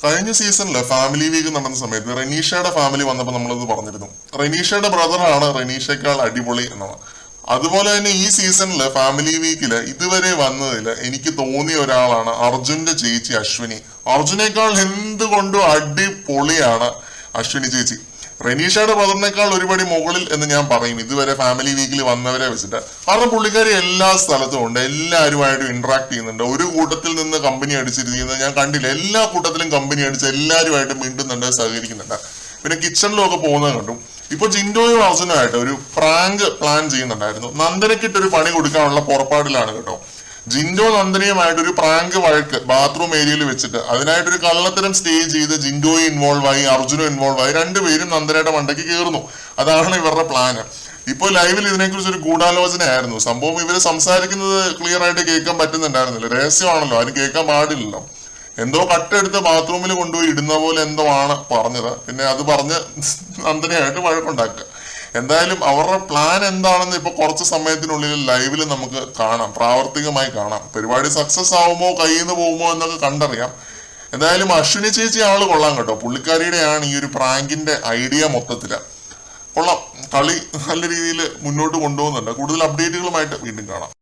കഴിഞ്ഞ സീസണില് family week നടന്ന സമയത്ത് റെനീഷയുടെ ഫാമിലി വന്നപ്പോൾ നമ്മളത് പറഞ്ഞിരുന്നു. റെനീഷയുടെ ബ്രദറാണ് റെനീഷയേക്കാൾ അടിപൊളി എന്നാണ്. അതുപോലെ തന്നെ ഈ സീസണില് ഫാമിലി വീക്കില് ഇതുവരെ വന്നതിൽ എനിക്ക് തോന്നിയ ഒരാളാണ് അർജുന്റെ ചേച്ചി അശ്വിനി. അർജുനേക്കാൾ എന്തുകൊണ്ടും അടിപൊളിയാണ് അശ്വിനി ചേച്ചി. റെനീഷയുടെ ബ്രദറിനേക്കാൾ ഒരുപടി മുകളിൽ എന്ന് ഞാൻ പറയും ഇതുവരെ ഫാമിലി വീക്കിൽ വന്നവരെ വെച്ചിട്ട്. കാരണം പുള്ളിക്കാരി എല്ലാ സ്ഥലത്തും ഉണ്ട്, എല്ലാവരുമായിട്ടും ഇന്ററാക്ട് ചെയ്യുന്നുണ്ട്. ഒരു കൂട്ടത്തിൽ നിന്ന് കമ്പനി അടിച്ചിരിക്കുന്നത് ഞാൻ കണ്ടില്ല. എല്ലാ കൂട്ടത്തിലും കമ്പനി അടിച്ച് എല്ലാവരുമായിട്ട് മിണ്ടുന്നുണ്ട്, സഹകരിക്കുന്നുണ്ട്. പിന്നെ കിച്ചണിലൊക്കെ പോകുന്നത് കണ്ടു. ഇപ്പൊ ജിൻഡോയും അർജുനുമായിട്ട് ഒരു പ്രാങ്ക് പ്ലാൻ ചെയ്യുന്നുണ്ടായിരുന്നു. നന്ദനക്കിട്ടൊരു പണി കൊടുക്കാനുള്ള പുറപ്പാടിലാണ് കേട്ടോ. ജിൻഡോ നന്ദനയുമായിട്ട് ഒരു പ്രാങ്ക് വഴക്ക് ബാത്റൂം ഏരിയയിൽ വെച്ചിട്ട് അതിനായിട്ടൊരു കള്ളത്തരം സ്റ്റേ ചെയ്ത് ജിൻഡോയും ഇൻവോൾവ് ആയി, അർജുനും ഇൻവോൾവ് ആയി. രണ്ടുപേരും നന്ദനയുടെ മണ്ടയ്ക്ക് കയറുന്നു. അതാണ് ഇവരുടെ പ്ലാന്. ഇപ്പോൾ ലൈവിൽ ഇതിനെക്കുറിച്ച് ഒരു ഗൂഢാലോചനയായിരുന്നു. സംഭവം ഇവര് സംസാരിക്കുന്നത് ക്ലിയർ ആയിട്ട് കേൾക്കാൻ പറ്റുന്നുണ്ടായിരുന്നില്ല. രഹസ്യമാണല്ലോ, ആരും കേൾക്കാൻ പാടില്ലല്ലോ. എന്തോ കട്ടെടുത്ത് ബാത്റൂമിൽ കൊണ്ടുപോയി ഇടുന്ന പോലെ എന്തോ ആണ് പറഞ്ഞത്. പിന്നെ അത് പറഞ്ഞ് നന്ദനയായിട്ട് വഴക്കുണ്ടാക്കുക. എന്തായാലും അവരുടെ പ്ലാൻ എന്താണെന്ന് ഇപ്പൊ കുറച്ച് സമയത്തിനുള്ളിൽ ലൈവിൽ നമുക്ക് കാണാം, പ്രാവർത്തികമായി കാണാം. പരിപാടി സക്സസ് ആവുമോ കയ്യിൽ നിന്ന് പോകുമോ എന്നൊക്കെ കണ്ടറിയാം. എന്തായാലും അശ്വിനി ചേച്ചി ആള് കൊള്ളാം കേട്ടോ. പുള്ളിക്കാരിയുടെയാണ് ഈ ഒരു പ്രാങ്കിന്റെ ഐഡിയ മൊത്തത്തില് കൊള്ളാം. കളി നല്ല രീതിയിൽ മുന്നോട്ട് കൊണ്ടുപോകുന്നുണ്ട്. കൂടുതൽ അപ്ഡേറ്റുകളുമായിട്ട് വീണ്ടും കാണാം.